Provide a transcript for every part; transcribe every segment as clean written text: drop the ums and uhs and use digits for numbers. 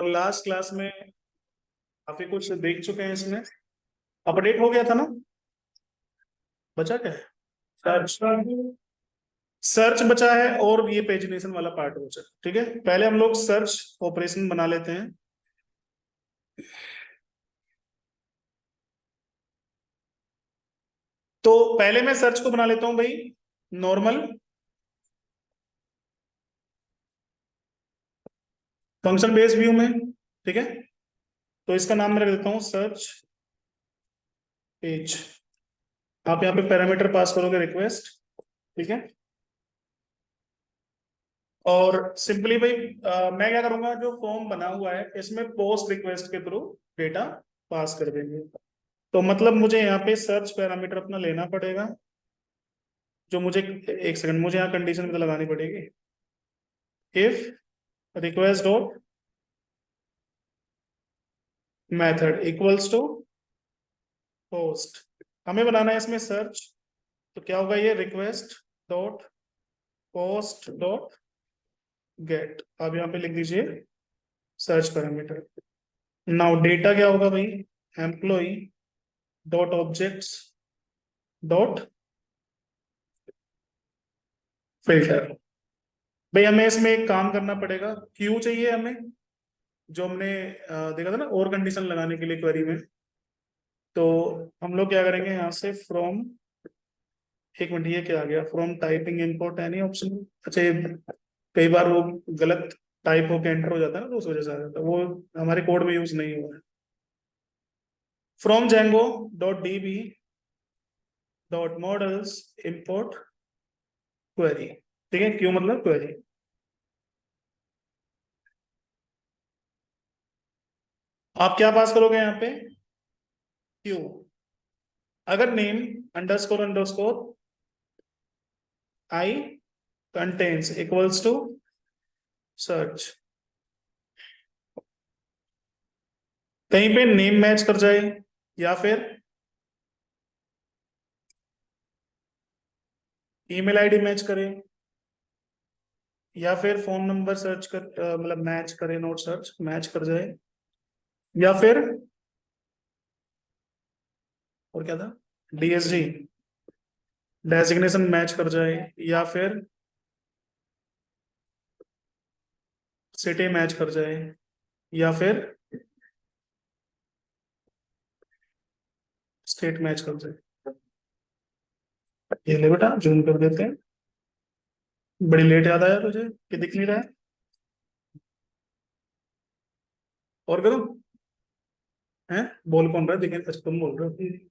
Last class में काफी कुछ देख चुके हैं। इसमें अपडेट हो गया था ना, बचा क्या है? सर्च, सर्च बचा है और ये पेजिनेशन वाला पार्ट बचा है। ठीक है, पहले हम लोग सर्च ऑपरेशन बना लेते हैं। तो पहले मैं सर्च को बना लेता हूं भाई, नॉर्मल फंक्शन बेस्ड व्यू में। ठीक है, तो इसका नाम मैं रख देता हूं सर्च पेज। आप यहाँ पे पैरामीटर पास करोगे रिक्वेस्ट। ठीक है, और सिंपली भाई मैं क्या करूंगा, जो फॉर्म बना हुआ है इसमें पोस्ट रिक्वेस्ट के थ्रू डेटा पास कर देंगे। तो मतलब मुझे यहाँ पे सर्च पैरामीटर अपना लेना पड़ेगा, जो मुझे, एक सेकंड, मुझे यहाँ कंडीशन भी तो लगानी पड़ेगी। If request dot method equals to post, हमें बनाना है इसमें सर्च। तो क्या होगा, ये request dot post dot get. आप यहाँ पे लिख दीजिए सर्च पैरामीटर। नाउ डेटा क्या होगा भाई, employ dot objects dot filter. भाई हमें इसमें एक काम करना पड़ेगा, क्यू चाहिए हमें, जो हमने देखा था ना और कंडीशन लगाने के लिए क्वेरी में। तो हम लोग क्या करेंगे, यहाँ से फ्रॉम, एक मिनट, ये क्या आ गया, from typing import any option. अच्छा, ये कई बार वो गलत टाइप होकर एंटर हो जाता है ना, तो उस वजह से आ जाता है, वो हमारे कोड में यूज नहीं हुआ है। From Django dot D B dot models import query. ठीक है, क्यों मतलब क्वेरी। आप क्या पास करोगे यहाँ पे, क्यू। अगर name underscore underscore I contains equals to search, कहीं पे नेम मैच कर जाए, या फिर ईमेल आईडी मैच करे, या फिर फोन नंबर सर्च कर, मतलब मैच करे, नोट सर्च मैच कर जाए, या फिर और क्या था, डीएसजी डेजिग्नेशन मैच कर जाए, या फिर सिटी मैच कर जाए, या फिर स्टेट मैच कर जाए। ये ले बेटा, जूम कर देते हैं। बड़ी लेट याद आया तुझे कि दिख नहीं रहा है? और करो, हैं? बोल कौन रहा है, दिखे? अच्छा तुम बोल रहे हो।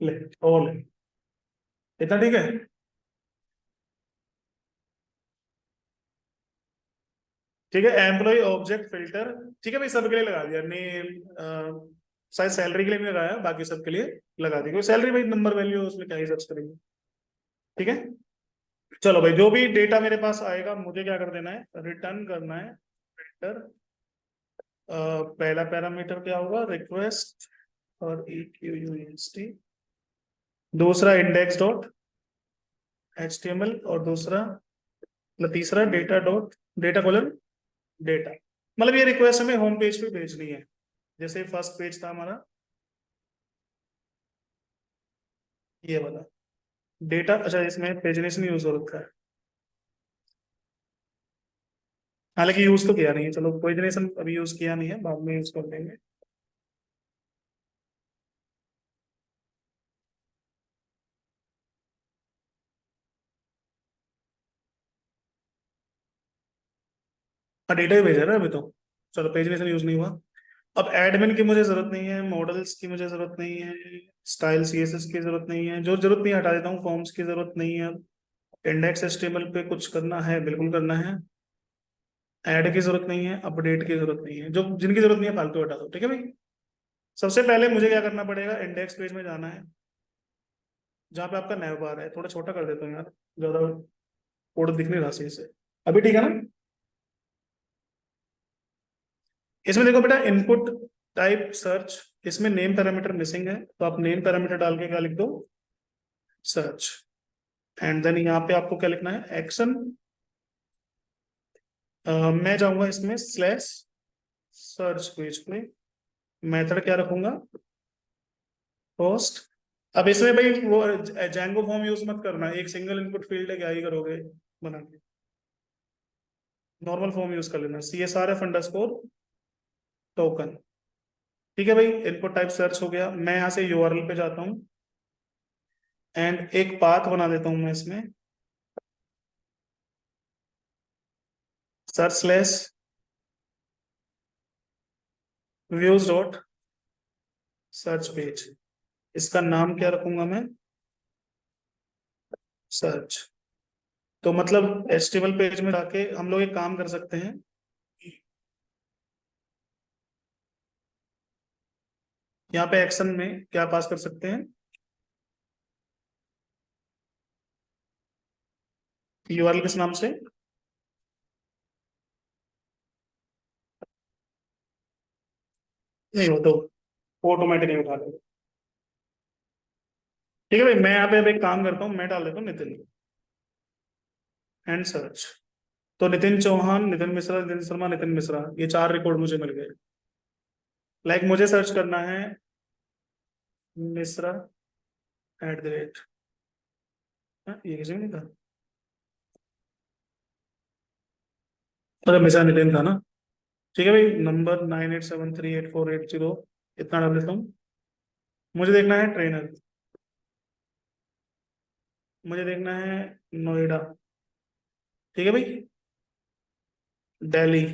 ले, और ले, इतना ठीक है। ठीक है, एम्प्लॉय ऑब्जेक्ट फिल्टर। ठीक है भाई, सबके लिए लगा दिया नेम, शायद सैलरी के लिए भी लगाया, बाकी सबके लिए लगा दी। सैलरी भाई नंबर वैल्यू है, उसमें क्या ही सर्च करेंगे। ठीक है, चलो भाई, जो भी डेटा मेरे पास आएगा मुझे क्या कर देना है, रिटर्न करना है फिल्टर। पहला पैरामीटर क्या होगा, रिक्वेस्ट और EQUEST, दूसरा इंडेक्स डॉट HTML, और दूसरा, मतलब तीसरा data dot data column data. मतलब ये रिक्वेस्ट हमें होम पेज पे भेजनी है, जैसे फर्स्ट पेज था हमारा ये वाला डेटा। अच्छा, इसमें पेजनेशन यूज हो रखा है, हालांकि यूज तो किया नहीं है, चलो पेजनेशन अभी यूज किया नहीं है, बाद में यूज कर देंगे। हाँ, डेटा ही भेजा है ना अभी तो, चलो पेजनेशन यूज नहीं हुआ। अब एडमिन की मुझे जरूरत नहीं है, मॉडल्स की मुझे जरूरत नहीं है, स्टाइल CSS की जरूरत नहीं है, जो जरूरत नहीं है हटा देता हूँ, फॉर्म्स की जरूरत नहीं है। इंडेक्स HTML पे कुछ करना है, बिल्कुल करना है। ऐड की जरूरत नहीं है, अपडेट की जरूरत नहीं है, जो जिनकी जरूरत नहीं है फालतू हटा दो। ठीक है भाई, सबसे पहले मुझे क्या करना पड़ेगा, इंडेक्स पेज में जाना है, जहाँ पे आपका नैव बार है। थोड़ा छोटा कर देता हूँ यार, ज्यादा कोड दिख नहीं रहा सही से। अभी ठीक है ना? इसमें देखो बेटा, इनपुट टाइप सर्च, इसमें नेम पैरामीटर मिसिंग है, तो आप नेम पैरामीटर डाल के क्या लिख दो, सर्च। एंड देन यहाँ पे आपको क्या लिखना है, एक्शन। मैं जाऊंगा इसमें स्लैश सर्च पेज पे मेथड क्या रखूंगा, पोस्ट। अब इसमें भाई वो जैंगो फॉर्म यूज मत करना, एक सिंगल इनपुट फील्ड है, क्या ही करोगे बना के, नॉर्मल फॉर्म यूज कर लेना, CSRF अंडरस्कोर टोकन। ठीक है भाई, इनपुट टाइप सर्च हो गया। मैं यहाँ से URL पे जाता हूँ एंड एक पाथ बना देता हूँ मैं इसमें, search slash views dot search page. इसका नाम क्या रखूंगा मैं, सर्च। तो मतलब HTML पेज में जाके हम लोग एक काम कर सकते हैं, यहाँ पे एक्शन में क्या पास कर सकते हैं, URL किस नाम से, नहीं हो तो ऑटोमेटिक नहीं उठा देगा। ठीक है भाई, मैं यहाँ पे अब एक काम करता हूँ, मैं डाल देता हूँ नितिन एंड सर्च। तो नितिन चौहान, नितिन मिश्रा, नितिन शर्मा, नितिन मिश्रा, ये 4 रिकॉर्ड मुझे मिल गए। लाइक मुझे सर्च करना है मिश्रा @ ये किसी में नहीं था, अरे मिश्रा नितिन था ना। ठीक है भाई, नंबर 98738480, इतना डाल देता हूँ। मुझे देखना है ट्रेनर, मुझे देखना है नोएडा। ठीक है भाई, दिल्ली।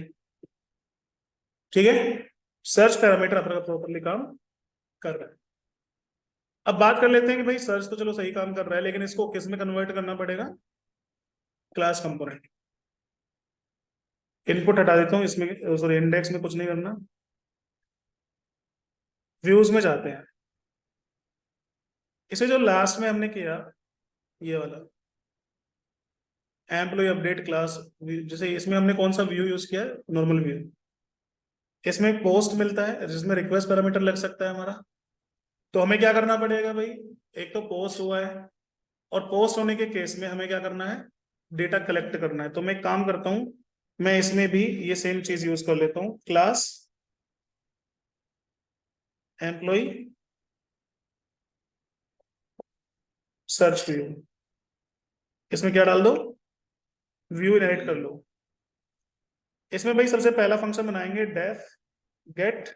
ठीक है, सर्च पैरामीटर अपना प्रॉपरली काम कर रहा है। अब बात कर लेते हैं कि भाई सर्च तो चलो सही काम कर रहा है, लेकिन इसको किस में कन्वर्ट करना पड़ेगा, क्लास कंपोनेंट। इनपुट हटा देता हूँ इसमें, सॉरी इंडेक्स में कुछ नहीं करना, व्यूज में जाते हैं। इसे जो लास्ट में हमने किया, ये वाला एम्प्लॉय अपडेट क्लास, जैसे इसमें हमने कौन सा व्यू यूज किया है, नॉर्मल व्यू। इसमें एक पोस्ट मिलता है जिसमें रिक्वेस्ट पैरामीटर लग सकता है हमारा। तो हमें क्या करना पड़ेगा भाई, एक तो पोस्ट हुआ है, और पोस्ट होने के केस में हमें क्या करना है, डेटा कलेक्ट करना है। तो मैं एक काम करता हूं, मैं इसमें भी ये सेम चीज यूज कर लेता हूँ, क्लास एम्प्लॉय सर्च व्यू। इसमें क्या डाल दो, व्यू इनहेरिट कर लो। इसमें भाई सबसे पहला फंक्शन बनाएंगे डेफ गेट।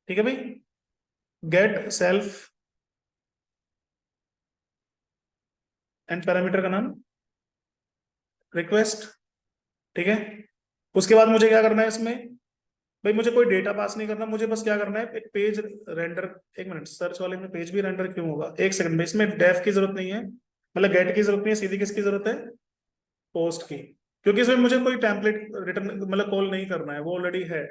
ठीक है भाई, गेट सेल्फ एंड पैरामीटर का नाम रिक्वेस्ट। ठीक है, उसके बाद मुझे क्या करना है इसमें, भाई मुझे कोई डेटा पास नहीं करना, मुझे बस क्या करना है, एक पेज रेंडर। एक मिनट, सर्च वाले में पेज भी रेंडर क्यों होगा, एक सेकंड में, इसमें डेफ की जरूरत नहीं है, मतलब गेट की जरूरत नहीं है, सीधी किसकी जरूरत है, पोस्ट की। क्योंकि इसमें मुझे कोई टेम्पलेट रिटर्न मतलब कॉल नहीं करना है, वो ऑलरेडी है।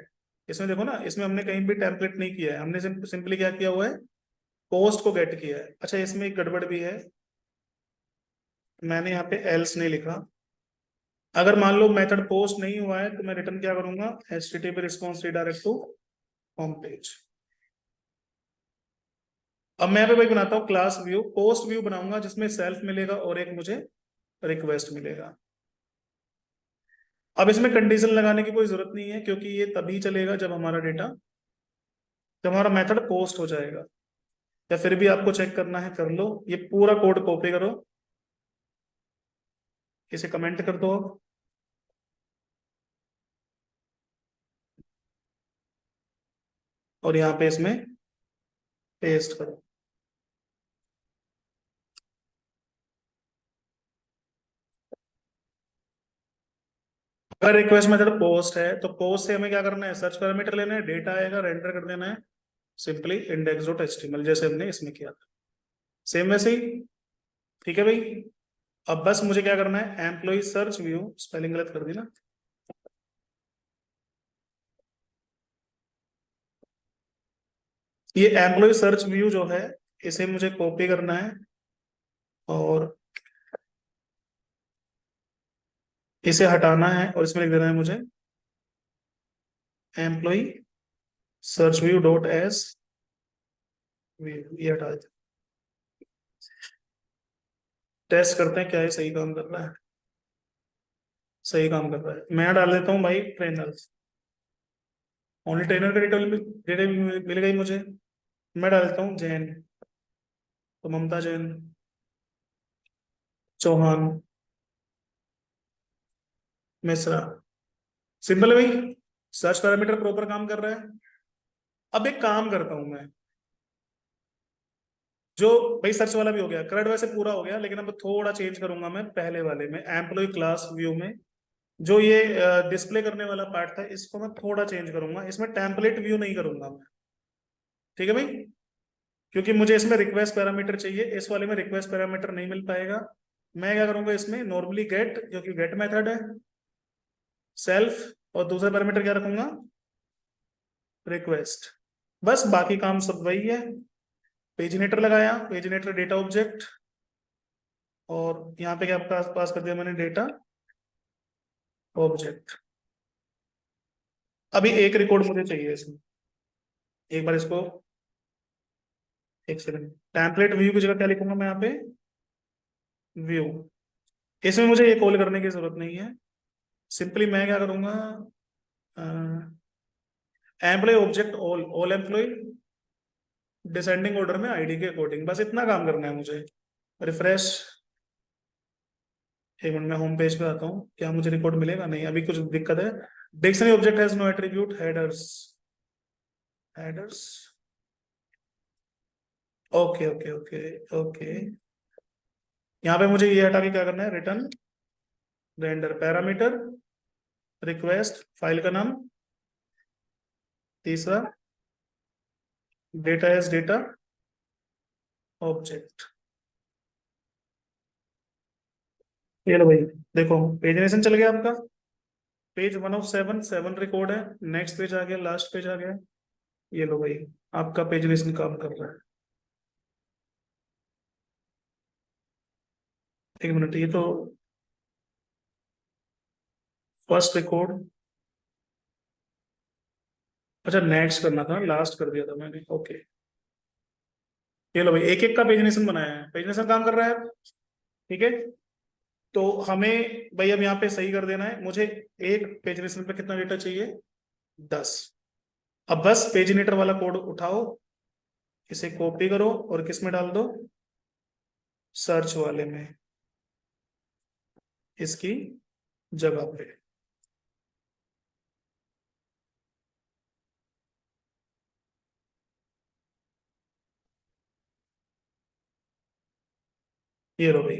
इसमें देखो ना, इसमें हमने कहीं भी टेम्पलेट नहीं किया है, हमने सिंपली क्या किया हुआ है, पोस्ट को गेट किया है। अच्छा, इसमें एक गड़बड़ भी है, मैंने यहाँ पे एल्स नहीं लिखा। अगर मान लो मेथड पोस्ट नहीं हुआ है, तो मैं रिटर्न क्या करूंगा, HTTP response redirect to home page. अब मैं यहाँ पे भाई बनाता हूँ क्लास व्यू, पोस्ट व्यू बनाऊंगा जिसमें सेल्फ मिलेगा और एक मुझे रिक्वेस्ट मिलेगा। अब इसमें कंडीशन लगाने की कोई जरूरत नहीं है, क्योंकि ये तभी चलेगा जब हमारा डेटा, जब हमारा मेथड पोस्ट हो जाएगा। या फिर भी आपको चेक करना है कर लो, ये पूरा कोड कॉपी करो, इसे कमेंट कर दो आप, और यहाँ पे इसमें पेस्ट करो। अगर रिक्वेस्ट मेथड पोस्ट है, तो पोस्ट से हमें क्या करना है, सर्च पैरामीटर लेना है, डेटा आएगा, रेंडर कर देना है, सिंपली index.html, जैसे हमने इसमें किया था, सेम वैसे ही। ठीक है भाई, अब बस मुझे क्या करना है, एम्प्लॉय सर्च व्यू, स्पेलिंग गलत कर दी ना, ये एम्प्लॉय सर्च व्यू जो है, इसे मुझे कॉपी करना है, और इसे हटाना है, और इसमें लिख देना है मुझे employ search view dot S view, ये हटा देते। टेस्ट करते हैं क्या ये सही काम कर रहा है। सही काम कर रहा है। मैं डाल देता हूँ भाई ट्रेनर्स, ओनली ट्रेनर का डिटेल मिल गई मुझे। मैं डाल देता हूँ जैन, तो ममता जैन, चौहान, मिश्रा। सिंपल है भाई, सर्च पैरामीटर प्रॉपर काम कर रहा है। अब एक काम करता हूं मैं, जो भाई सर्च वाला भी हो गया, CRUD वैसे पूरा हो गया, लेकिन अब थोड़ा चेंज करूंगा मैं पहले वाले में, एम्प्लॉय क्लास व्यू में। जो ये डिस्प्ले करने वाला पार्ट था, इसको मैं थोड़ा चेंज करूंगा, इसमें टेम्पलेट व्यू नहीं करूंगा मैं। ठीक है भाई, क्योंकि मुझे इसमें रिक्वेस्ट पैरामीटर चाहिए, इस वाले में रिक्वेस्ट पैरामीटर नहीं मिल पाएगा। मैं क्या करूंगा इसमें, नॉर्मली गेट, जो कि गेट मेथड है, सेल्फ, और दूसरा पैरामीटर क्या रखूंगा, रिक्वेस्ट। बस बाकी काम सब वही है। पेजनेटर लगाया, पेजनेटर डेटा ऑब्जेक्ट, और यहाँ पे क्या पास कर दिया मैंने, डेटा ऑब्जेक्ट। अभी एक रिकॉर्ड मुझे चाहिए इसमें, एक बार इसको, एक सेकंड, टेम्पलेट व्यू की जगह क्या लिखूंगा मैं यहाँ पे, व्यू। इसमें मुझे ये कॉल करने की जरूरत नहीं है, सिंपली मैं क्या करूंगा, employ object all, all employ, descending order में आईडी के अकॉर्डिंग, बस इतना काम करना है मुझे। रिफ्रेश, एक मिनट में होम पेज पे आता हूँ, क्या मुझे रिकॉर्ड मिलेगा, नहीं अभी कुछ दिक्कत है। Dictionary object has no attribute, headers, headers, okay okay okay okay. यहाँ पे मुझे ये हटा के क्या करना है, return render parameter, request file का नाम, तीसरा डेटा एज डेटा ऑब्जेक्ट। ये लो भाई, देखो पेजनेशन चल गया आपका, पेज 1 of 7, 7 रिकॉर्ड है, नेक्स्ट पेज आ गया, लास्ट पेज आ गया। ये लो भाई, आपका पेजनेशन काम कर रहा है। एक मिनट, ये तो फर्स्ट रिकॉर्ड, अच्छा नेक्स्ट करना था, लास्ट कर दिया था मैंने, ओके। ये लो भाई, एक एक का पेजनेशन बनाया है, पेजनेशन काम कर रहा है। ठीक है, तो हमें भाई अब यहाँ पे सही कर देना है मुझे, एक पेजनेशन पे कितना डेटा चाहिए, 10। अब बस पेजनेटर वाला कोड उठाओ, इसे कॉपी करो और किस में डाल दो, सर्च वाले में, इसकी जगह पे। ये लो भाई,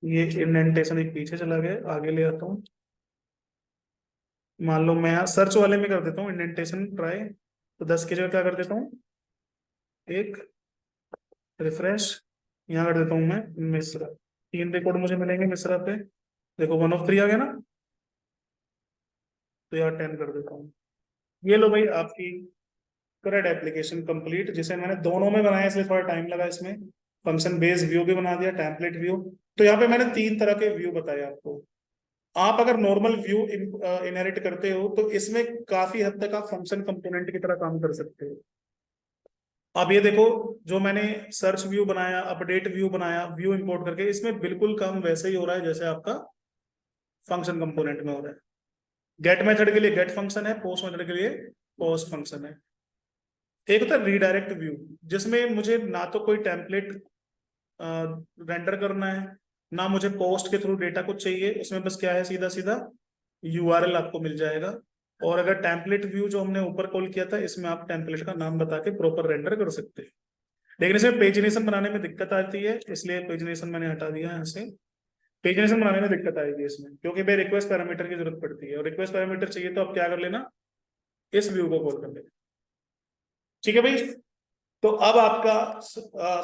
ये इंडेंटेशन एक पीछे चला गया, आगे ले आता हूँ। मान लो मैं यहाँ सर्च वाले में कर देता हूँ इंडेंटेशन ट्राई, तो 10 की जगह क्या कर देता हूँ, एक, रिफ्रेश, यहाँ कर देता हूँ मैं मिश्रा। 3 रिकॉर्ड मुझे मिलेंगे मिश्रा पे, देखो 1 of 3 आ गया ना, तो यहाँ 10 कर देता हूँ। ये लो भाई आपकी करेक्ट एप्लीकेशन कंप्लीट, जिसे मैंने दोनों में बनाया इसलिए थोड़ा टाइम लगा इसमें। फंक्शन बेस्ड व्यू भी बना दिया, टेम्पलेट व्यू। तो यहाँ पे मैंने 3 तरह के व्यू बताए आपको। आप अगर नॉर्मल व्यू इनहेरिट करते हो, तो इसमें काफी हद तक आप फंक्शन कंपोनेंट की तरह काम कर सकते हो। अब ये देखो, जो मैंने सर्च व्यू बनाया, अपडेट व्यू बनाया, व्यू इंपोर्ट करके, इसमें बिल्कुल काम वैसे ही हो रहा है जैसे आपका फंक्शन कंपोनेंट में हो रहा है। गेट मेथड के लिए गेट फंक्शन है, पोस्ट मेथड के लिए पोस्ट फंक्शन है। एक होता है रीडायरेक्ट व्यू, जिसमें मुझे ना तो कोई टेम्पलेट रेंडर करना है, ना मुझे पोस्ट के थ्रू डेटा कुछ चाहिए, उसमें बस क्या है, सीधा सीधा यूआरएल आपको मिल जाएगा। और अगर टेम्पलेट व्यू जो हमने ऊपर कॉल किया था, इसमें आप टेम्पलेट का नाम बता के प्रॉपर रेंडर कर सकते हैं। लेकिन इसमें पेजिनेशन बनाने में दिक्कत आती है, इसलिए पेजिनेशन मैंने हटा दिया है यहाँ से। पेजिनेशन बनाने में दिक्कत आएगी इसमें, क्योंकि भाई रिक्वेस्ट पैरामीटर की जरूरत पड़ती है, और रिक्वेस्ट पैरामीटर चाहिए तो आप क्या कर लेना, इस व्यू को कॉल कर लेना। ठीक है भाई, तो अब आपका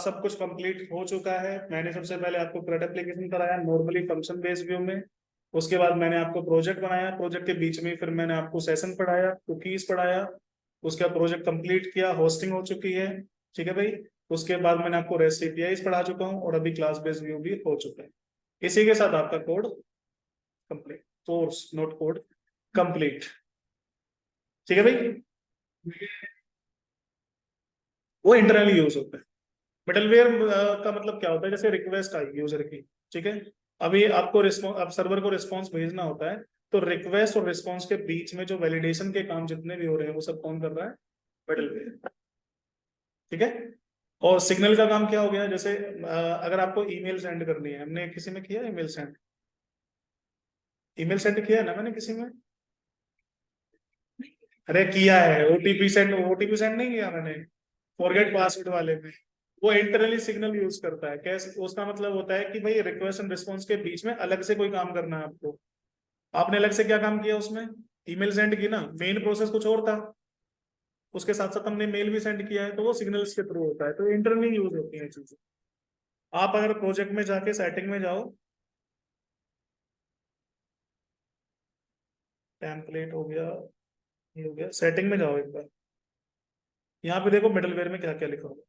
सब कुछ कंप्लीट हो चुका है। मैंने सबसे पहले आपको CRUD एप्लीकेशन कराया नॉर्मली फंक्शन बेस्ड व्यू में, उसके बाद मैंने आपको प्रोजेक्ट बनाया, प्रोजेक्ट के बीच में फिर मैंने आपको सेशन पढ़ाया, कुकीज पढ़ाया, उसका प्रोजेक्ट कंप्लीट किया, होस्टिंग हो चुकी है। ठीक है भाई, उसके बाद मैंने आपको रेस्ट एपीआईज पढ़ा चुका हूँ, और अभी क्लास बेस्ड व्यू भी हो चुका है। इसी के साथ आपका code complete, course note code complete. ठीक है भाई, वो इंटरनली यूज होता है। मिडलवेयर का मतलब क्या होता है, जैसे रिक्वेस्ट आई यूजर की, ठीक है, अभी आपको रिस्पॉन्स, अब सर्वर को रिस्पॉन्स भेजना होता है, तो रिक्वेस्ट और रिस्पॉन्स के बीच में जो वैलिडेशन के काम जितने भी हो रहे हैं वो सब कौन कर रहा है? मिडलवेयर। ठीक है। और सिग्नल का काम क्या हो गया? जैसे अगर आपको ईमेल सेंड करनी है, हमने किसी में किया ईमेल सेंड? ईमेल सेंड किया है ना मैंने किसी में? अरे किया है। ओटीपी सेंड नहीं किया मैंने, फॉरगेट पासवर्ड वाले में। वो इंटरनली सिग्नल यूज करता है। कैसे? उसका मतलब होता है कि भाई रिक्वेस्ट एंड रिस्पॉन्स के बीच में अलग से कोई काम करना है आपको। आपने अलग से क्या काम किया उसमें? ईमेल सेंड की ना, मेन प्रोसेस कुछ और था, उसके साथ साथ हमने मेल भी सेंड किया है, तो वो सिग्नल्स के थ्रू होता है, तो इंटरनली यूज होती है चीजें। आप अगर प्रोजेक्ट में जाके सेटिंग में जाओ, टेम्पलेट हो गया, ये हो गया, सेटिंग में जाओ एक बार। यहाँ पे देखो मिडलवेयर में क्या क्या लिखा होगा।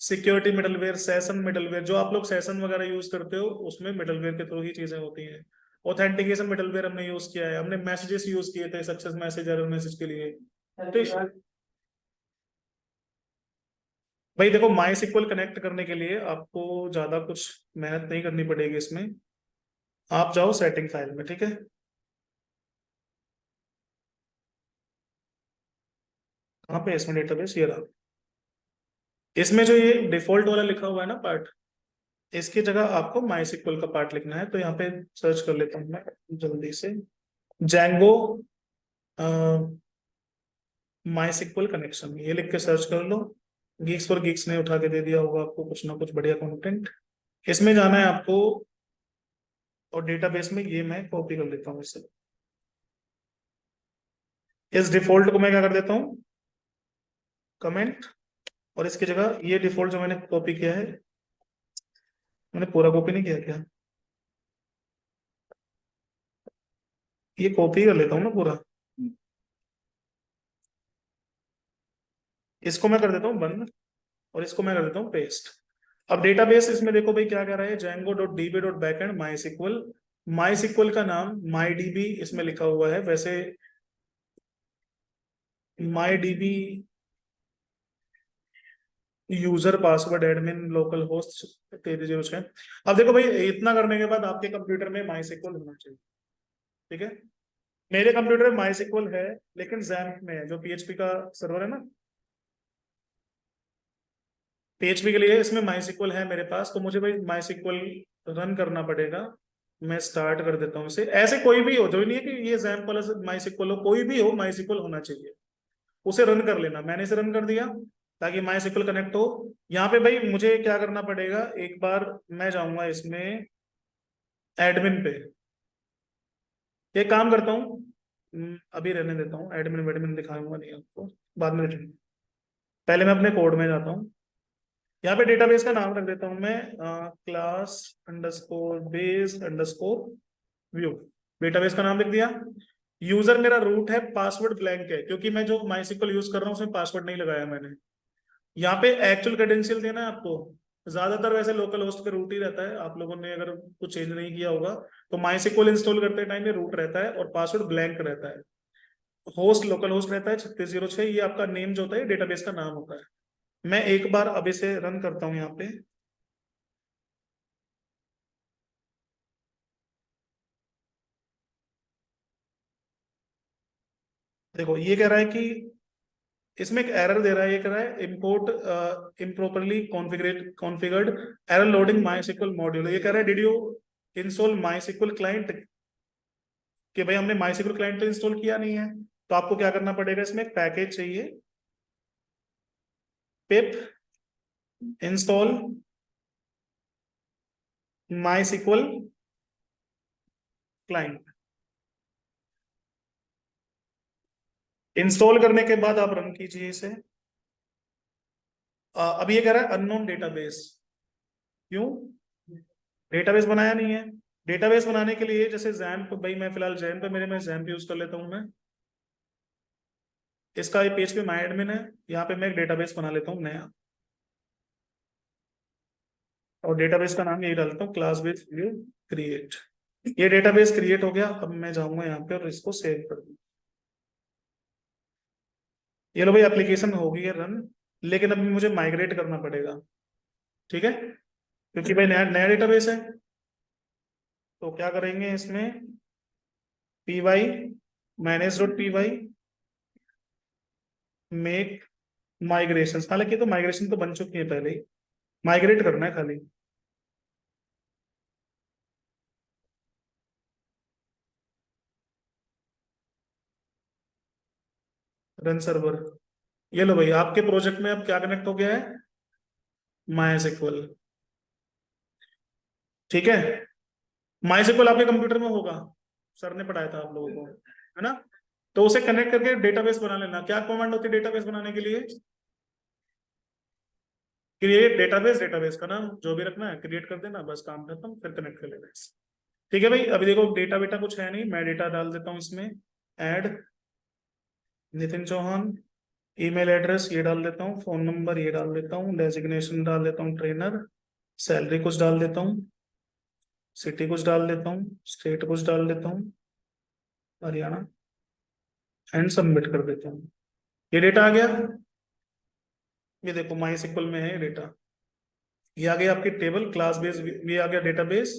सिक्योरिटी मिडलवेयर, सेशन मिडलवेयर, जो आप लोग सेशन वगैरह यूज करते हो उसमें मिडलवेयर के थ्रू ही चीजें होती हैं। ऑथेंटिकेशन मिडलवेयर हमने यूज किया है, हमने मैसेजेस यूज किए थे, सक्सेस मैसेज, एरर मैसेज के लिए। तो भाई देखो, माई सिक्वल कनेक्ट करने के लिए आपको ज्यादा कुछ मेहनत नहीं करनी पड़ेगी इसमें। आप जाओ सेटिंग फाइल में, ठीक है। कहाँ पे है इसमें डेटाबेस? ये रहा। इसमें जो ये डिफॉल्ट वाला लिखा हुआ है ना पार्ट, इसकी जगह आपको माई सिक्वल का पार्ट लिखना है। तो यहाँ पे सर्च कर लेता हूँ मैं जल्दी से, जैंगो माई सिक्वल कनेक्शन, ये लिख के सर्च कर लो। गीक्स फॉर गीक्स ने उठा के दे दिया होगा आपको कुछ ना कुछ बढ़िया कंटेंट। इसमें जाना है आपको, और डेटाबेस में ये मैं कॉपी कर लेता हूँ इसे। इस डिफॉल्ट को मैं क्या कर देता हूँ, कमेंट, और इसकी जगह ये डिफॉल्ट जो मैंने कॉपी किया है, मैंने पूरा कॉपी नहीं किया क्या? ये कॉपी कर लेता हूँ ना पूरा, इसको मैं कर देता हूँ बंद, और इसको मैं कर देता हूँ पेस्ट। अब डेटाबेस इसमें देखो भाई क्या कह रहा है, Django dot DB dot backend MySQL. MySQL का नाम माई डीबी इसमें लिखा हुआ है, वैसे my DB user password admin localhost 3306। अब देखो भाई, इतना करने के बाद आपके कंप्यूटर में माई सिक्वल होना चाहिए, ठीक है। मेरे कंप्यूटर में माई सिक्वल है, लेकिन जैम्प में है, जो पीएचपी का सर्वर है ना, पीएचपी के लिए इसमें माई सिक्वल है मेरे पास, तो मुझे भाई माई सिक्वल रन करना पड़ेगा। मैं स्टार्ट कर देता हूँ इसे। ऐसे कोई भी हो, जो नहीं है कि ये जैम्प वाला माई सिक्वल हो, कोई भी हो माई सिक्वल होना चाहिए, उसे रन कर लेना। मैंने इसे रन कर दिया ताकि माई सिक्वल कनेक्ट हो। यहाँ पे भाई मुझे क्या करना पड़ेगा, एक बार मैं जाऊंगा इसमें एडमिन पे, एक काम करता हूँ, अभी रहने देता हूँ, एडमिन वेडमिन दिखाऊंगा नहीं आपको, बाद में देखेंगे। पहले मैं अपने कोड में जाता हूँ, यहाँ पे डेटाबेस का नाम रख देता हूँ मैं, class underscore base underscore view. Database का नाम लिख दिया। यूजर मेरा रूट है, पासवर्ड ब्लैंक है, क्योंकि मैं जो माइसिक्वल यूज कर रहा हूँ उसमें पासवर्ड नहीं लगाया मैंने। यहाँ पे एक्चुअल क्रेडेंशियल देना है आपको। ज्यादातर वैसे लोकल होस्ट पे रूट ही रहता है, आप लोगों ने अगर कुछ चेंज नहीं किया होगा तो माइसिक्वल इंस्टॉल करते टाइम ये रूट रहता है और पासवर्ड ब्लैंक रहता है। होस्ट लोकल होस्ट रहता है 3606, ये आपका नेम जो होता है डेटाबेस का नाम होता है। मैं एक बार अब इसे रन करता हूँ यहाँ पे। देखो ये कह रहा है कि इसमें एक एरर दे रहा है, ये कह रहा है import improperly configurate configured error loading MySQL module. ये कह रहा है did you install MySQL client, कि भाई हमने माई सिक्वल क्लाइंट तो इंस्टॉल किया नहीं है। तो आपको क्या करना पड़ेगा, इसमें एक पैकेज चाहिए, पिप install MySQL client. Install करने के बाद आप रन कीजिए इसे। अब ये कह रहा है अननोन डेटाबेस, क्यों? डेटाबेज बनाया नहीं है। डेटाबेस बनाने के लिए जैसे जैम्प, भाई मैं फिलहाल जैम्प पे, मेरे में जैम्प यूज कर लेता हूँ मैं। इसका ये पेज पे माई एडमिन है, यहाँ पे मैं एक डेटाबेस बना लेता हूँ नया, और डेटाबेस का नाम यही डालता हूँ, क्लास विथ व्यू क्रिएट। ये डेटाबेस क्रिएट हो गया। अब मैं जाऊंगा यहाँ पे और इसको सेव कर दूँ। ये लो भाई, एप्लीकेशन हो गई है रन, लेकिन अभी मुझे माइग्रेट करना पड़ेगा, ठीक है। क्योंकि भाई नया नया डेटाबेस है। तो क्या करेंगे इसमें, P Y manage dot P Y make migration. हालांकि तो माइग्रेशन तो बन चुकी है पहले ही, माइग्रेट करना है खाली। Run server. ये लो भाई, आपके प्रोजेक्ट में अब क्या कनेक्ट हो गया है, माई एसक्यूएल। ठीक है, माई एसक्यूएल आपके कंप्यूटर में होगा, सर ने पढ़ाया था आप लोगों को, है ना। तो उसे कनेक्ट करके डेटाबेस बना लेना। क्या कमांड होती है डेटाबेस बनाने के लिए, क्रिएट डेटाबेस, डेटाबेस का नाम जो भी रखना है क्रिएट कर देना, बस काम खत्म, फिर कनेक्ट कर लेना इसे। ठीक है भाई, अभी देखो डेटा बेटा कुछ है नहीं, मैं डेटा डाल देता हूँ इसमें। Add Nitin Chauhan, email address ये डाल देता हूँ, फोन नंबर ये डाल देता हूँ, डेजिग्नेशन डाल देता हूँ ट्रेनर, सैलरी कुछ डाल देता हूँ, सिटी कुछ डाल देता हूँ, स्टेट कुछ डाल देता हूँ, हरियाणा, एंड सबमिट कर देता हूँ। ये डेटा आ गया, ये देखो माई सिक्वल में है ये डेटा। ये आ गया आपकी टेबल क्लास बेस, ये आ गया डेटाबेस।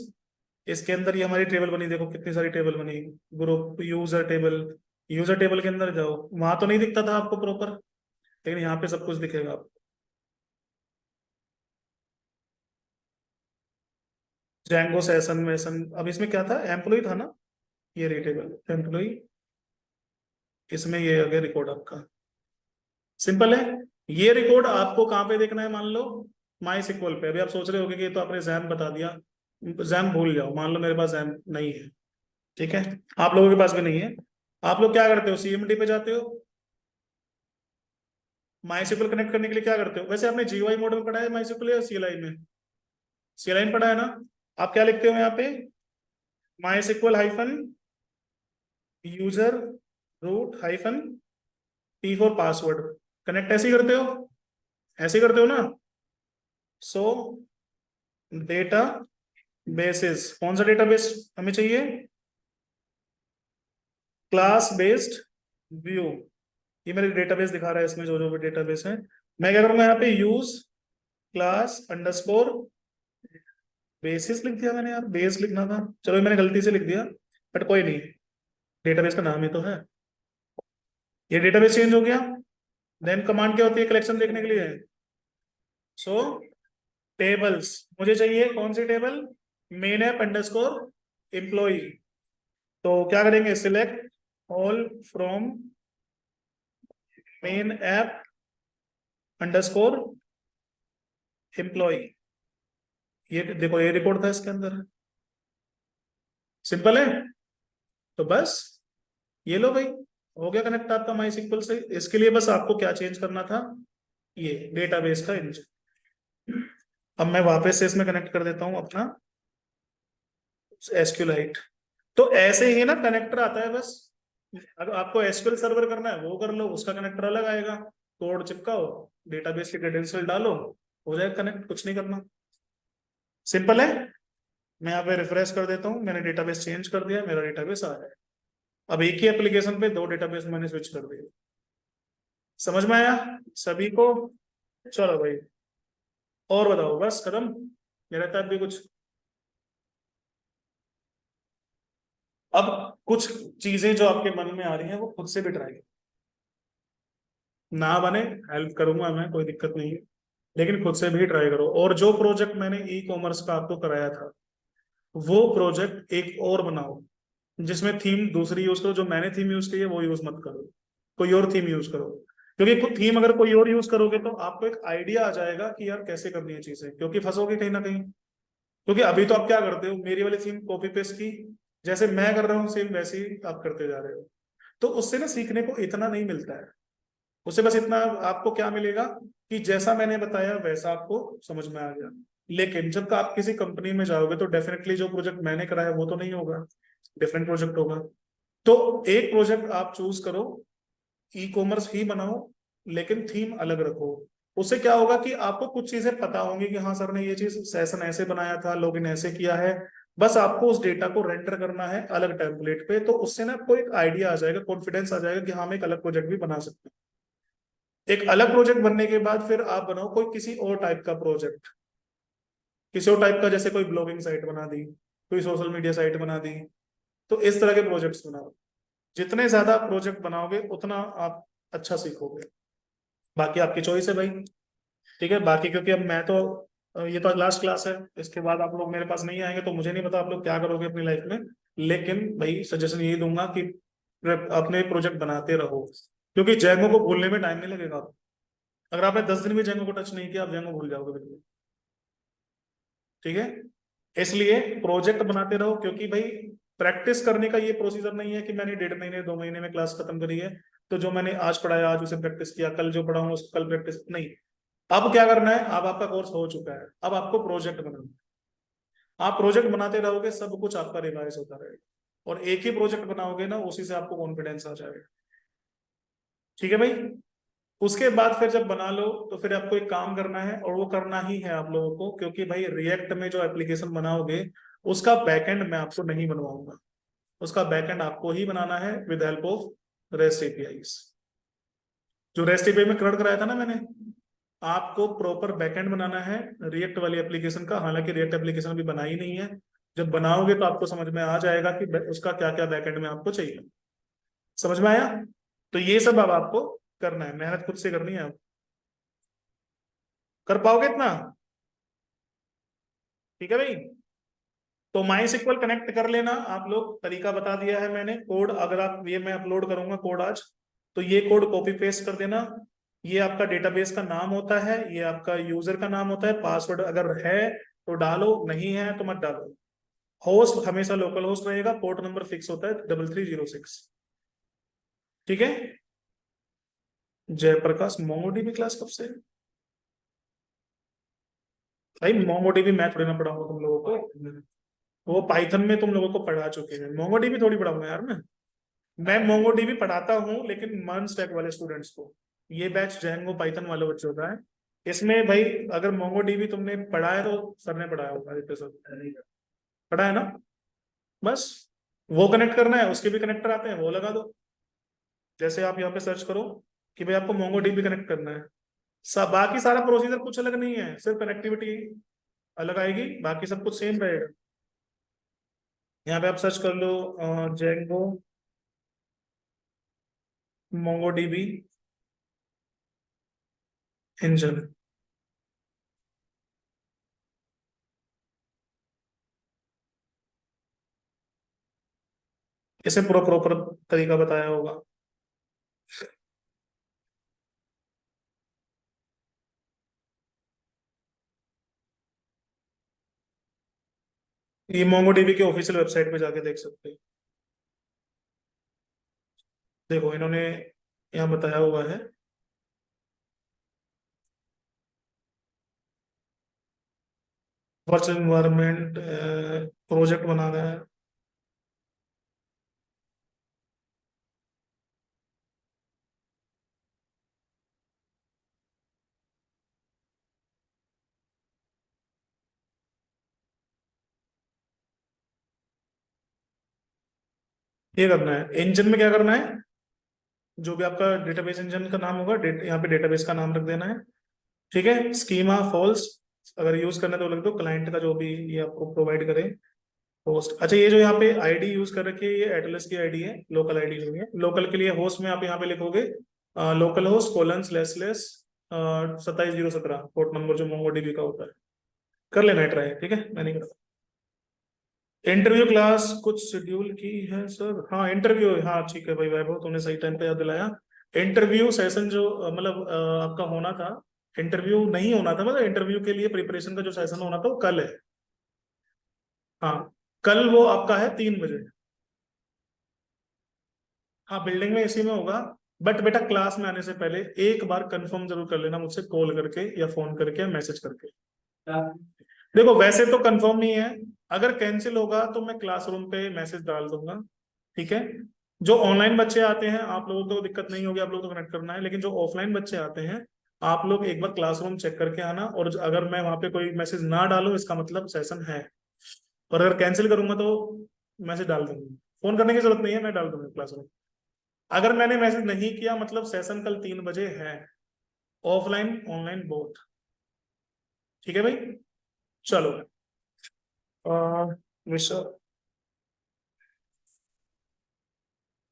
इसके अंदर ये हमारी टेबल बनी, देखो कितनी सारी टेबल बनी। Group user table, user table के अंदर जाओ, वहां तो नहीं दिखता था आपको प्रॉपर, लेकिन यहाँ पे सब कुछ दिखेगा आपको। जैंगो सेशन वैसन, अब इसमें क्या था, एम्प्लॉय था ना, ये रही टेबल एम्प्लॉय, इसमें ये आ गया रिकॉर्ड आपका। सिंपल है। ये रिकॉर्ड आपको कहाँ पे देखना है, मान लो माई सिक्वल पे। अभी आप सोच रहे होगे कि ये तो आपने जैम बता दिया, जैम भूल जाओ, मान लो मेरे पास जैम नहीं है, ठीक है, आप लोगों के पास भी नहीं है। आप लोग क्या करते हो, सीएमडी पे जाते हो, माई कनेक्ट करने के लिए क्या करते हो, वैसे आपने जीयूआई मोड में पढ़ा है माई या सीएलआई में, सीएलआई में पढ़ा है ना। आप क्या लिखते हो यहाँ पे, MySQL hyphen user root hyphen P for password, connect ऐसे ही करते हो, ऐसे ही करते हो ना। सो डेटा बेसिस, कौन सा डेटाबेस हमें चाहिए, क्लास बेस्ड व्यू। ये मेरे डेटाबेस दिखा रहा है इसमें जो जो भी डेटाबेस है। मैं क्या करूंगा यहाँ पे, यूज क्लास अंडरस्कोर बेसिस लिख दिया मैंने यार, बेस लिखना था, चलो ये मैंने गलती से लिख दिया, बट कोई नहीं, डेटाबेस का नाम ही तो है। ये डेटाबेस चेंज हो गया। देन कमांड क्या होती है कलेक्शन देखने के लिए, सो टेबल्स, मुझे चाहिए कौन सी table, main app underscore employ. तो क्या करेंगे, select all from main app underscore employ. ये देखो ये रिकॉर्ड था इसके अंदर, सिंपल है। तो बस ये लो भाई, हो गया कनेक्ट आपका माई सिक्वल से। इसके लिए बस आपको क्या चेंज करना था, ये डेटाबेस का इंजन। अब मैं वापस से इसमें कनेक्ट कर देता हूं अपना एसक्यूलाइट। तो ऐसे ही ना कनेक्टर आता है बस, अगर आपको एसक्यूएल सर्वर करना है वो कर लो, उसका कनेक्टर अलग आएगा, कोड चिपकाओ, डेटाबेस की क्रेडेंशियल डालो, हो जाएगा कनेक्ट, कुछ नहीं करना, सिंपल है। मैं यहाँ पे रिफ्रेश कर देता हूँ, मैंने डेटाबेस चेंज कर दिया, मेरा डेटाबेस आ रहा है। अब एक ही एप्लीकेशन पे दो डेटाबेस मैंने स्विच कर दिया। समझ में आया सभी को, चलो भाई, और बताओ, बस खत्म, मेरा तब भी कुछ। अब कुछ चीजें जो आपके मन में आ रही हैं वो खुद से भी ट्राई, ना बने हेल्प करूंगा मैं, कोई दिक्कत नहीं है, लेकिन खुद से भी ट्राई करो। और जो प्रोजेक्ट मैंने ई कॉमर्स का आपको कराया था, वो प्रोजेक्ट एक और बनाओ जिसमें थीम दूसरी यूज करो, जो मैंने थीम यूज की है वो यूज मत करो, कोई और थीम यूज करो। क्योंकि थीम अगर कोई और यूज करोगे तो आपको एक आइडिया आ जाएगा कि यार कैसे करनी है चीजें, क्योंकि फंसोगे कहीं ना कहीं। क्योंकि अभी तो आप क्या करते हो, मेरी वाली थीम कॉपी पेस्ट की, जैसे मैं कर रहा हूँ सेम वैसे ही आप करते जा रहे हो, तो उससे ना सीखने को इतना नहीं मिलता है। उससे बस इतना आपको क्या मिलेगा कि जैसा मैंने बताया वैसा आपको समझ में आ गया। लेकिन जब आप किसी कंपनी में जाओगे तो डेफिनेटली जो प्रोजेक्ट मैंने कराया वो तो नहीं होगा, डिफरेंट प्रोजेक्ट होगा। तो एक प्रोजेक्ट आप चूज करो, ई कॉमर्स ही बनाओ, लेकिन थीम अलग रखो। उससे क्या होगा कि आपको कुछ चीजें पता होंगी कि हाँ सर ने ये चीज सेशन ऐसे बनाया था, लॉगिन ऐसे किया है। बस आपको उस डेटा को रेंडर करना है अलग टेम्पलेट पे, तो उससे ना आपको एक आइडिया आ जाएगा, कॉन्फिडेंस आ जाएगा कि हाँ मैं एक अलग प्रोजेक्ट भी बना सकता हूँ। एक अलग प्रोजेक्ट बनने के बाद फिर आप बनाओ कोई किसी और टाइप का प्रोजेक्ट, किसी और टाइप का, जैसे कोई ब्लॉगिंग साइट बना दी, कोई सोशल मीडिया साइट बना दी, तो इस तरह के प्रोजेक्ट्स बनाओ। जितने ज्यादा प्रोजेक्ट बनाओगे उतना आप अच्छा सीखोगे। बाकी आपकी चॉइस है भाई। ठीक है, बाकी क्योंकि अब मैं तो ये तो लास्ट क्लास है, इसके बाद आप लोग मेरे पास नहीं आएंगे, तो मुझे नहीं पता आप लोग क्या करोगे अपनी लाइफ में। लेकिन भाई सजेशन यही दूंगा कि अपने प्रोजेक्ट बनाते रहो, क्योंकि जैंगो को भूलने में टाइम नहीं लगेगा। अगर आपने 10 दिन भी जैंगो को टच नहीं किया, आप जैंगो भूल जाओगे बिल्कुल। ठीक है, इसलिए प्रोजेक्ट बनाते रहो, क्योंकि भाई प्रैक्टिस करने का ये प्रोसीजर नहीं है कि मैंने 1.5 महीने 2 महीने में क्लास खत्म करी है, तो जो मैंने आज पढ़ाया आज उसे प्रैक्टिस किया, कल जो पढ़ाऊंगा उसको कल प्रैक्टिस नहीं। अब क्या करना है, अब आपका कोर्स हो चुका है, अब आपको प्रोजेक्ट बनाना है। आप प्रोजेक्ट बनाते रहोगे, सब कुछ आपका रिवाइज होता रहेगा, और एक ही प्रोजेक्ट बनाओगे ना, उसी से आपको कॉन्फिडेंस आ जाएगा। ठीक है भाई। उसके बाद फिर जब बना लो, तो फिर आपको एक काम करना है, और वो करना ही है आप लोगों को, क्योंकि भाई रिएक्ट में जो एप्लीकेशन बनाओगे, उसका बैकएंड मैं आपको नहीं बनवाऊंगा। उसका बैकएंड आपको ही बनाना है with help of rest APIs. जो रेस्ट एपीआई में कनेक्ट कराया था ना मैंने, आपको प्रॉपर बैकएंड बनाना है रिएक्ट वाली एप्लीकेशन का। हालांकि रिएक्ट एप्लीकेशन अभी बनाई नहीं है, जब बनाओगे तो आपको समझ में आ जाएगा कि उसका क्या क्या बैकएंड में आपको चाहिए। समझ में आया? तो ये सब अब आपको करना है, मेहनत खुद से करनी है। आप कर पाओगे इतना? ठीक है भाई। तो माई सिक्वल कनेक्ट कर लेना आप लोग, तरीका बता दिया है मैंने। कोड अगर आप, ये मैं अपलोड करूंगा कोड आज, तो ये कोड कॉपी पेस्ट कर देना। ये आपका डेटाबेस का नाम होता है, ये आपका यूजर का नाम होता है, पासवर्ड अगर है तो डालो, नहीं है तो मत डालो। होस्ट हमेशा लोकल होस्ट रहेगा, पोर्ट नंबर फिक्स होता है 3306। ठीक है। जयप्रकाश मोंगोडीबी क्लास कब से? भाई मोंगोडीबी मैं थोड़ी ना पढ़ाऊंगा तुम लोगों को, वो पाइथन में तुम लोगों को पढ़ा चुके हैं, मोंगोडीबी थोड़ी पढ़ाऊंगा यार मैं मोंगोडीबी पढ़ाता हूँ लेकिन मर्न स्टैक वाले स्टूडेंट्स को। ये बैच जैंगो पाइथन वाले बच्चों का है। इसमें भाई अगर मोंगोडीबी तुमने पढ़ा है तो सर ने पढ़ाया होगा, आदित्य सर पढ़ा है ना। बस वो कनेक्ट करना है, उसके भी कनेक्टर आते हैं, वो लगा दो। जैसे आप यहाँ पे सर्च करो कि भाई आपको मोंगोडीबी कनेक्ट करना है, सब बाकी सारा प्रोसीजर कुछ अलग नहीं है, सिर्फ कनेक्टिविटी अलग आएगी, बाकी सब कुछ सेम रहेगा। यहाँ पे आप सर्च कर लो जेंगो मोंगोडीबी इंजन। इसे पूरा प्रॉपर तरीका बताया होगा। ये मोंगोडीबी के ऑफिशियल वेबसाइट पे जाके देख सकते हैं। देखो इन्होंने यहाँ बताया हुआ है। वर्चुअल इन्वायरमेंट प्रोजेक्ट बनाना है। ये करना है, इंजन में क्या करना है, जो भी आपका डेटाबेस इंजन का नाम होगा, यहाँ पे डेटाबेस का नाम रख देना है। ठीक है, स्कीमा फॉल्स, अगर यूज करना है तो लिख दो, क्लाइंट का जो भी ये आपको प्रोवाइड करे होस्ट। अच्छा, ये जो यहाँ पे आईडी यूज कर रखी है, ये एटलस की आईडी है, लोकल आईडी नहीं है। लोकल के लिए होस्ट में आप यहाँ पे लिखोगे local host colon slash slash 27017 port number जो मोंगोडीबी का होता है। कर लेना ट्राई, ठीक है, मैं नहीं करता। इंटरव्यू क्लास कुछ शेड्यूल की है सर? हाँ इंटरव्यू, हाँ ठीक है भाई वैभव, तुमने सही टाइम पे याद दिलाया। इंटरव्यू सेशन जो मतलब आपका होना था, इंटरव्यू नहीं होना था, मतलब इंटरव्यू के लिए प्रिपरेशन का जो सेशन होना था वो कल है। हाँ, कल वो आपका है 3 बजे। हाँ बिल्डिंग में इसी में होगा। बट बेटा क्लास में आने से पहले एक बार कंफर्म जरूर कर लेना मुझसे, कॉल करके या फोन करके या मैसेज करके। देखो वैसे तो कंफर्म नहीं है, अगर कैंसिल होगा तो मैं क्लासरूम पे मैसेज डाल दूंगा। ठीक है। जो ऑनलाइन बच्चे आते हैं आप लोगों को दिक्कत नहीं होगी, आप लोग तो कनेक्ट करना है, लेकिन जो ऑफलाइन बच्चे आते हैं आप लोग एक बार क्लासरूम चेक करके आना, और अगर मैं वहां पे कोई मैसेज ना डालूं इसका मतलब सेशन है, और अगर कैंसिल करूंगा तो मैसेज डाल दूंगा। फोन करने की जरूरत नहीं है, मैं डाल दूंगा क्लासरूम। अगर मैंने मैसेज नहीं किया मतलब सेशन कल 3 बजे है, ऑफलाइन ऑनलाइन बोथ। ठीक है भाई। चलो विश्व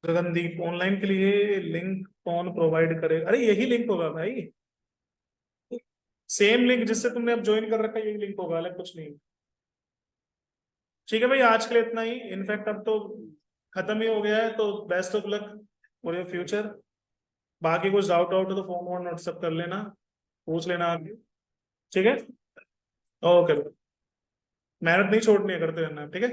गगनदीप, ऑनलाइन के लिए लिंक कौन प्रोवाइड करे? अरे यही लिंक होगा भाई, सेम लिंक जिससे तुमने अब ज्वाइन कर रखा है, यही लिंक होगा, अलग कुछ नहीं। ठीक है भाई, आज के लिए इतना ही। इनफैक्ट अब तो खत्म ही हो गया है, तो best of luck for your future. बाकी कुछ डाउट आउट हो तो फोन वोन व्हाट्सअप कर लेना, पूछ लेना आगे। ठीक है, ओके। मेहनत नहीं छोड़नी है, करते रहना, ठीक है।